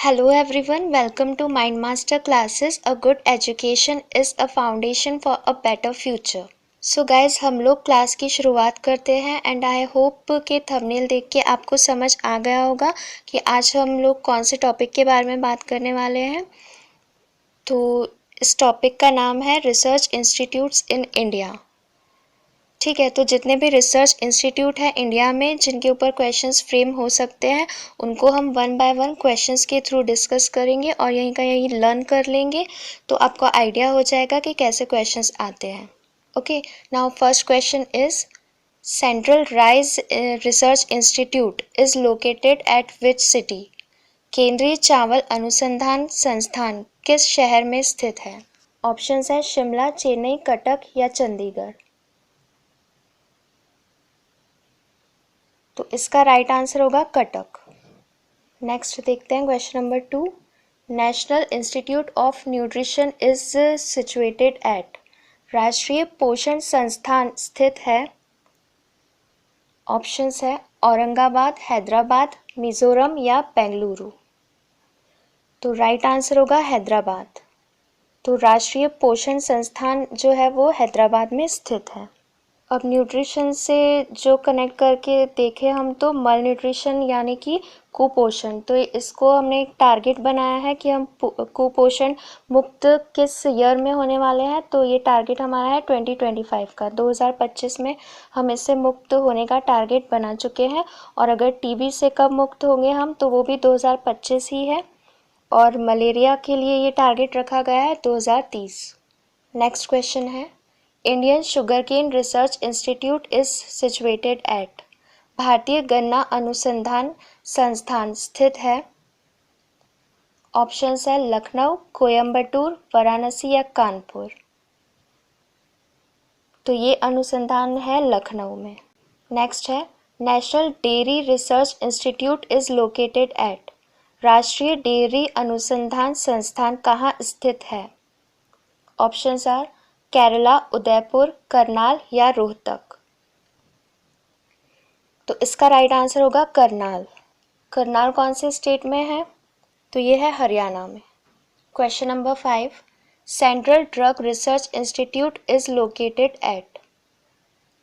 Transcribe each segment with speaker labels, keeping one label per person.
Speaker 1: Hello everyone, welcome to Mind Master Classes. A good education is a foundation for a better future. So guys, हम लोग class की शुरुआत करते हैं and I hope कि thumbnail देख के आपको समझ आ गया होगा कि आज हम लोग कौन से टॉपिक के बारे में बात करने वाले हैं। तो इस टॉपिक का नाम है रिसर्च इंस्टीट्यूट्स इन इंडिया। ठीक है, तो जितने भी रिसर्च इंस्टीट्यूट हैं इंडिया में जिनके ऊपर क्वेश्चंस फ्रेम हो सकते हैं उनको हम वन बाय वन क्वेश्चंस के थ्रू डिस्कस करेंगे और यहीं का यहीं लर्न कर लेंगे, तो आपको आइडिया हो जाएगा कि कैसे क्वेश्चंस आते हैं। Okay, now first question is central rice research Institute is located at which city? केंद्रीय चावल अनुसंधान संस्थान किस शहर में स्थित है? ऑप्शंस है शिमला, चेन्नई, कटक या चंडीगढ़। तो इसका राइट आंसर होगा कटक। नेक्स्ट देखते हैं question number 2। National Institute of nutrition is situated at? राष्ट्रीय पोषण संस्थान स्थित है। ऑप्शंस है औरंगाबाद, हैदराबाद, मिजोरम या बेंगलुरु। तो राइट आंसर होगा हैदराबाद। तो राष्ट्रीय पोषण संस्थान जो है वो हैदराबाद में स्थित है। अब न्यूट्रिशन से जो कनेक्ट करके देखें हम तो मल न्यूट्रिशन यानी कि कुपोषण, तो इसको हमने एक टारगेट बनाया है कि हम कुपोषण मुक्त किस ईयर में होने वाले हैं। तो ये टारगेट हमारा है 2025 का। 2025 में हम इससे मुक्त होने का टारगेट बना चुके हैं और अगर टीबी से कब मुक्त होंगे हम तो वो भी 2025 ही है और मलेरिया के लिए ये टारगेट रखा गया है 2030। नेक्स्ट क्वेश्चन है Indian sugarcane research Institute is situated at? भारतीय गन्ना अनुसंधान संस्थान स्थित है। ऑप्शंस है लखनऊ, कोयम्बटूर, वाराणसी या कानपुर। तो ये अनुसंधान है लखनऊ में। नेक्स्ट है national dairy research Institute is located at? राष्ट्रीय डेयरी अनुसंधान संस्थान कहाँ स्थित है? ऑप्शंस आर केरला, उदयपुर, करनाल या रोहतक। तो इसका राइट आंसर होगा करनाल। करनाल कौन से स्टेट में है? तो ये है हरियाणा में। Question number 5। Central drug research Institute is located at?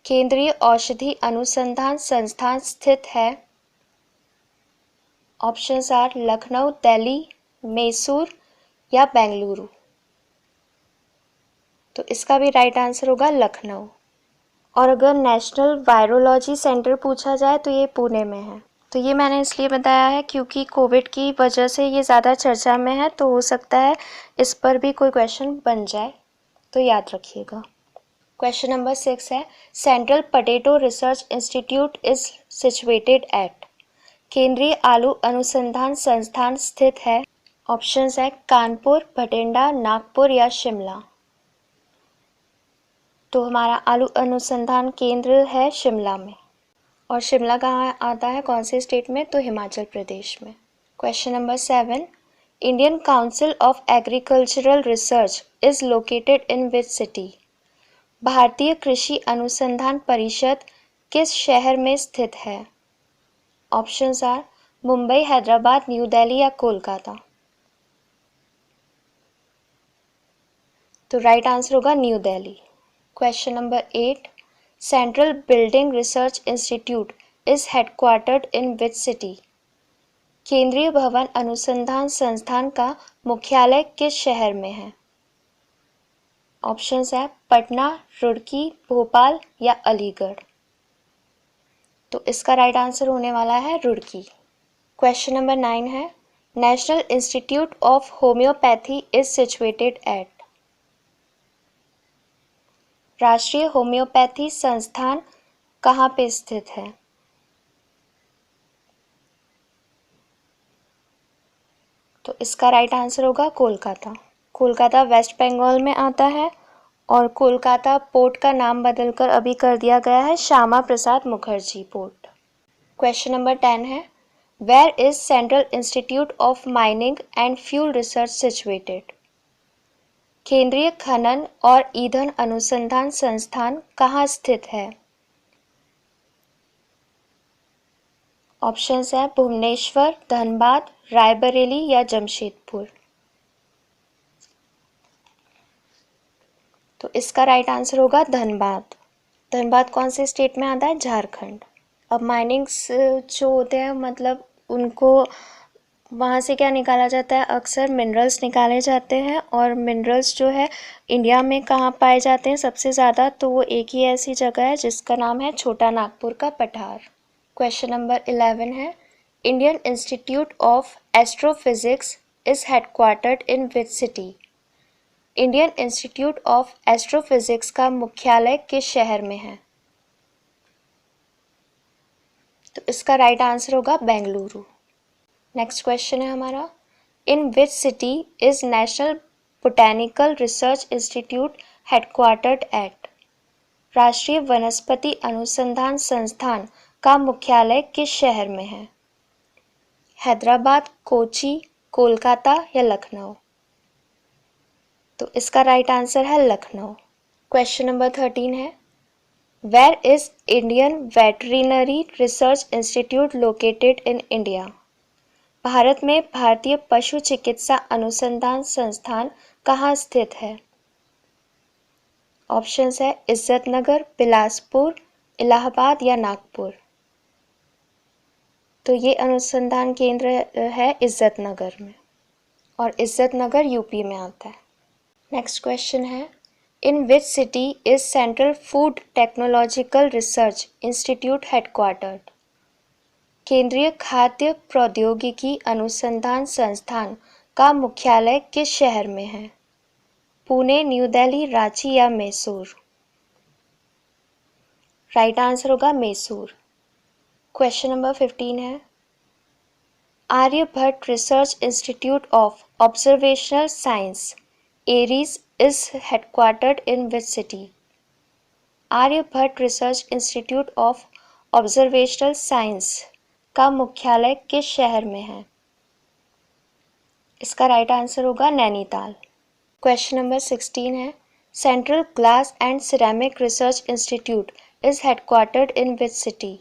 Speaker 1: केंद्रीय औषधि अनुसंधान संस्थान स्थित है। ऑप्शंस आर लखनऊ, दिल्ली, मैसूर या बेंगलुरु। तो इसका भी राइट आंसर होगा लखनऊ। और अगर नेशनल वायरोलॉजी सेंटर पूछा जाए तो ये पुणे में है। तो ये मैंने इसलिए बताया है क्योंकि कोविड की वजह से ये ज़्यादा चर्चा में है, तो हो सकता है इस पर भी कोई क्वेश्चन बन जाए, तो याद रखिएगा। क्वेश्चन नंबर 6 है central potato research Institute is situated at? केंद्रीय आलू अनुसंधान संस्थान स्थित है। ऑप्शंस है कानपुर, भटिंडा, नागपुर या शिमला। तो हमारा आलू अनुसंधान केंद्र है शिमला में। और शिमला कहाँ आता है, कौन से स्टेट में? तो हिमाचल प्रदेश में। Question number 7। Indian Council of Agricultural Research is located in which city? भारतीय कृषि अनुसंधान परिषद किस शहर में स्थित है? Options are Mumbai, Hyderabad, New Delhi या कोलकाता। तो राइट आंसर होगा New Delhi. Question number 8। Central Building Research Institute is headquartered in which city? केंद्रीय भवन अनुसंधान संस्थान का मुख्यालय किस शहर में है? ऑप्शंस है पटना, रुड़की, भोपाल या अलीगढ़। तो इसका राइट आंसर होने वाला है रुड़की। क्वेश्चन नंबर 9 है national Institute of homeopathy is situated at? राष्ट्रीय होम्योपैथी संस्थान कहाँ पे स्थित है? तो इसका राइट आंसर होगा कोलकाता। कोलकाता वेस्ट बंगाल में आता है और कोलकाता पोर्ट का नाम बदलकर अभी कर दिया गया है Shyama Prasad Mookerjee Port. Question number 10 है where is Central Institute of Mining and Fuel Research situated? केंद्रीय खनन और ईंधन अनुसंधान संस्थान कहाँ स्थित है? ऑप्शंस है भुवनेश्वर, धनबाद, रायबरेली या जमशेदपुर। तो इसका राइट आंसर होगा धनबाद। धनबाद कौन से स्टेट में आता है? झारखंड। अब माइनिंग्स जो होते हैं मतलब उनको वहाँ से क्या निकाला जाता है? अक्सर मिनरल्स निकाले जाते हैं, और मिनरल्स जो है इंडिया में कहाँ पाए जाते हैं सबसे ज़्यादा? तो वो एक ही ऐसी जगह है जिसका नाम है छोटा नागपुर का पठार। क्वेश्चन नंबर 11 है, Indian Institute of astrophysics is headquartered in which city? Indian Institute of astrophysics का मुख्यालय किस शहर में है? तो इसका राइट आंसर होगा बेंगलुरु। नेक्स्ट क्वेश्चन है हमारा, in which city is national botanical research institute headquartered at? राष्ट्रीय वनस्पति अनुसंधान संस्थान का मुख्यालय किस शहर में है? हैदराबाद, कोची, कोलकाता या लखनऊ? तो इसका राइट आंसर है लखनऊ। क्वेश्चन नंबर 13 है, where is Indian Veterinary Research Institute located in India? भारत में भारतीय पशु चिकित्सा अनुसंधान संस्थान कहाँ स्थित है? ऑप्शंस है इज्जतनगर, बिलासपुर, इलाहाबाद या नागपुर। तो ये अनुसंधान केंद्र है इज्जतनगर में, और इज्जतनगर यूपी में आता है। नेक्स्ट क्वेश्चन है, in which city is central food technological research institute headquartered? केंद्रीय खाद्य प्रौद्योगिकी अनुसंधान संस्थान का मुख्यालय किस शहर में है? पुणे, न्यू दिल्ली, रांची या मैसूर? राइट आंसर होगा मैसूर। क्वेश्चन नंबर 15 है, Aryabhatta Research Institute of Observational Science ARIES is headquartered in which city? Aryabhatta Research Institute of Observational Science का मुख्यालय किस शहर में है? इसका राइट आंसर होगा नैनीताल। क्वेश्चन नंबर 16 है, central glass and ceramic research Institute is headquartered in which city?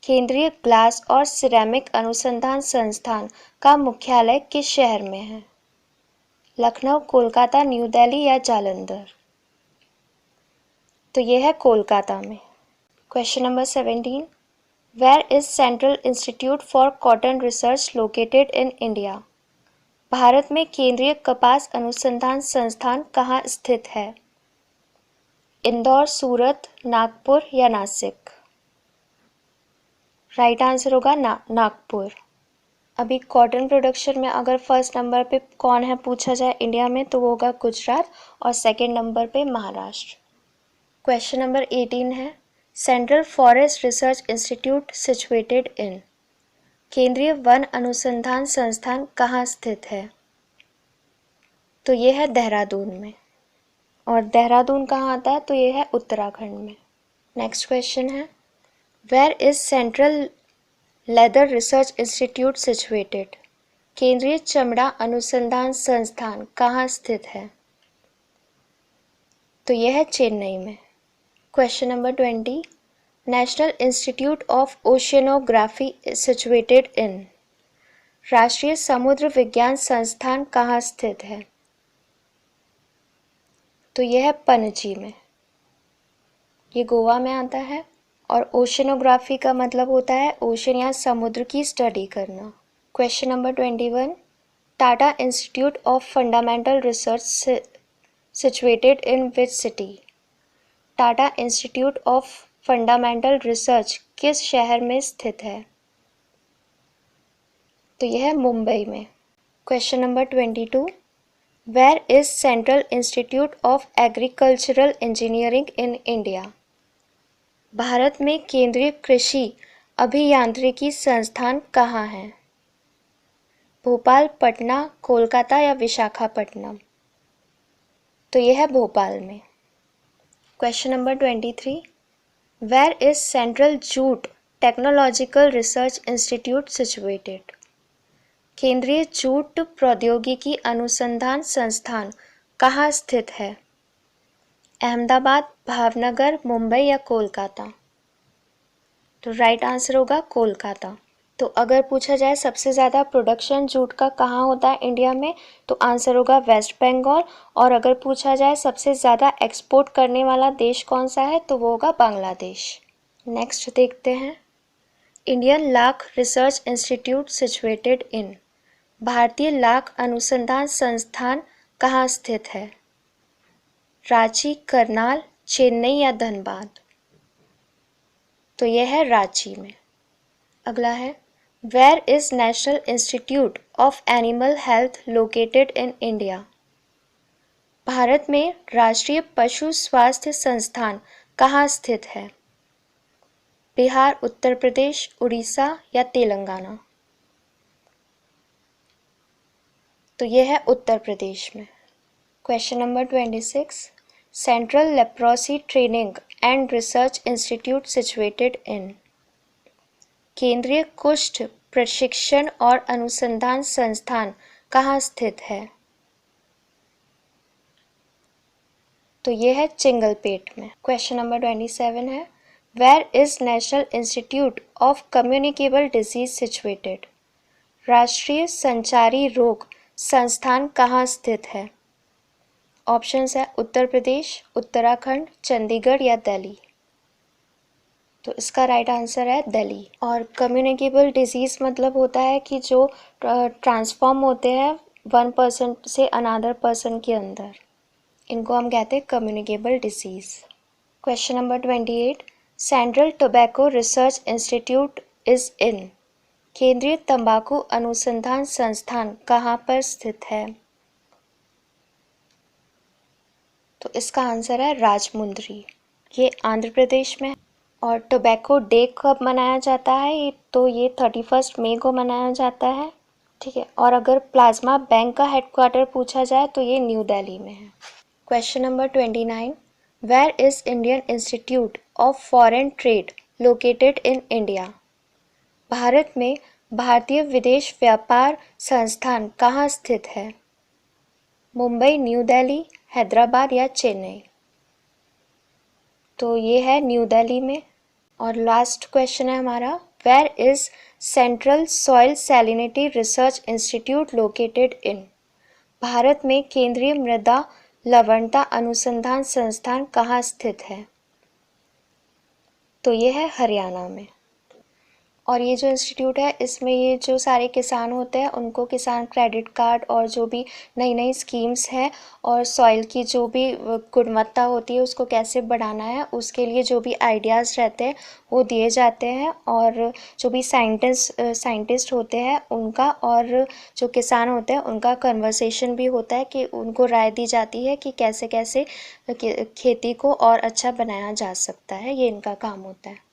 Speaker 1: केंद्रीय ग्लास और सिरेमिक अनुसंधान संस्थान का मुख्यालय किस शहर में है? लखनऊ, कोलकाता, न्यू दिल्ली या जालंधर? तो ये है कोलकाता में। Question number 17, where is Central Institute for Cotton Research located in India? भारत में केंद्रीय कपास अनुसंधान संस्थान कहाँ स्थित है? इंदौर, सूरत, नागपुर या नासिक? राइट आंसर होगा नागपुर। अभी कॉटन प्रोडक्शन में अगर फर्स्ट नंबर पे कौन है पूछा जाए इंडिया में, तो वो होगा गुजरात, और सेकंड नंबर पे महाराष्ट्र। क्वेश्चन नंबर 18 है, central forest research Institute situated in? केंद्रीय वन अनुसंधान संस्थान कहाँ स्थित है? तो ये है देहरादून में, और देहरादून कहाँ आता है? तो ये है उत्तराखंड में। नेक्स्ट क्वेश्चन है, where is Central Leather Research Institute situated? केंद्रीय चमड़ा अनुसंधान संस्थान कहाँ स्थित है? तो यह है चेन्नई में। Question number 20, national Institute of oceanography situated in? राष्ट्रीय समुद्र विज्ञान संस्थान कहाँ स्थित है? तो यह है पणजी में, ये गोवा में आता है, और ओशियनोग्राफी का मतलब होता है ओशन या समुद्र की स्टडी करना। Question number 21, Tata institute of fundamental research situated in which city? Tata institute of fundamental research किस शहर में स्थित है? तो यह है मुंबई में। Question number 22, where is Central Institute of Agricultural Engineering in India? भारत में केंद्रीय कृषि अभियांत्रिकी संस्थान कहाँ है? भोपाल, पटना, कोलकाता या विशाखापट्टनम? तो यह है भोपाल में। Question number 23, where is Central Jute Technological research Institute situated? केंद्रीय जूट प्रौद्योगिकी अनुसंधान संस्थान कहाँ स्थित है? अहमदाबाद, भावनगर, मुंबई या कोलकाता? तो राइट आंसर होगा कोलकाता। तो अगर पूछा जाए सबसे ज़्यादा प्रोडक्शन जूट का कहाँ होता है इंडिया में, तो आंसर होगा वेस्ट बंगाल। और अगर पूछा जाए सबसे ज़्यादा एक्सपोर्ट करने वाला देश कौन सा है, तो वो होगा बांग्लादेश। नेक्स्ट देखते हैं, Indian lakh research Institute situated in, भारतीय लाख अनुसंधान संस्थान कहाँ स्थित है, रांची, करनाल, चेन्नई या धनबाद। तो यह है रांची में। अगला है, where is National Institute of Animal Health located in India, भारत में राष्ट्रीय पशु स्वास्थ्य संस्थान कहाँ स्थित है, बिहार, उत्तर प्रदेश, उड़ीसा या तेलंगाना। तो यह है उत्तर प्रदेश में। Question number 26, central leprosy training and research Institute situated in, केंद्रीय कुष्ठ प्रशिक्षण और अनुसंधान संस्थान कहाँ स्थित है, तो यह है चिंगलपेट में। क्वेश्चन नंबर 27 है, where is National Institute of Communicable Disease situated, राष्ट्रीय संचारी रोग संस्थान कहाँ स्थित है। ऑप्शंस है उत्तर प्रदेश, उत्तराखंड, चंडीगढ़ या दिल्ली। तो इसका राइट आंसर है दिल्ली। और कम्युनिकेबल डिजीज़ मतलब होता है कि जो ट्रांसफॉर्म होते हैं वन पर्सन से अनदर पर्सन के अंदर, इनको हम कहते हैं communicable disease. Question number 28, central tobacco research Institute is in, केंद्रीय तंबाकू अनुसंधान संस्थान कहाँ पर स्थित है। तो इसका आंसर है राजमुंद्री, ये आंध्र प्रदेश में। और टोबैको डे कब मनाया जाता है, तो ये 31 मई को मनाया जाता है, ठीक है। और अगर प्लाज्मा बैंक का हेडक्वार्टर पूछा जाए तो ये न्यू दिल्ली में है। Question number 29, where is Indian Institute of Foreign Trade located in India, भारत में भारतीय विदेश व्यापार संस्थान कहाँ स्थित है, मुंबई, न्यू दिल्ली, हैदराबाद या चेन्नई। तो ये है न्यू दिल्ली में। और लास्ट क्वेश्चन है हमारा, where is Central Soil Salinity Research Institute located in, भारत में केंद्रीय मृदा लवणता अनुसंधान संस्थान कहाँ स्थित है। तो ये है हरियाणा में। और ये जो इंस्टीट्यूट है इसमें ये जो सारे किसान होते हैं उनको किसान क्रेडिट कार्ड और जो भी नई नई स्कीम्स हैं और सॉइल की जो भी गुणवत्ता होती है उसको कैसे बढ़ाना है उसके लिए जो भी आइडियाज़ रहते हैं वो दिए जाते हैं। और जो भी साइंटिस्ट होते हैं उनका और जो किसान होते हैं उनका कन्वर्सेशन भी होता है कि उनको राय दी जाती है कि कैसे कैसे खेती को और अच्छा बनाया जा सकता है, ये इनका काम होता है।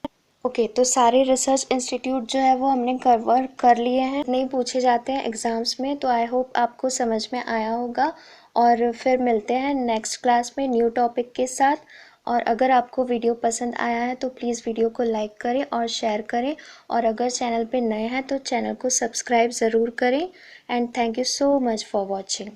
Speaker 1: ओके तो सारे रिसर्च इंस्टीट्यूट जो है वो हमने कवर कर लिए हैं, नहीं पूछे जाते हैं एग्ज़ाम्स में। तो आई होप आपको समझ में आया होगा और फिर मिलते हैं नेक्स्ट क्लास में न्यू टॉपिक के साथ। और अगर आपको वीडियो पसंद आया है तो प्लीज़ वीडियो को लाइक करें और शेयर करें, और अगर चैनल पे नए हैं तो चैनल को सब्सक्राइब ज़रूर करें। And thank you so much for watching.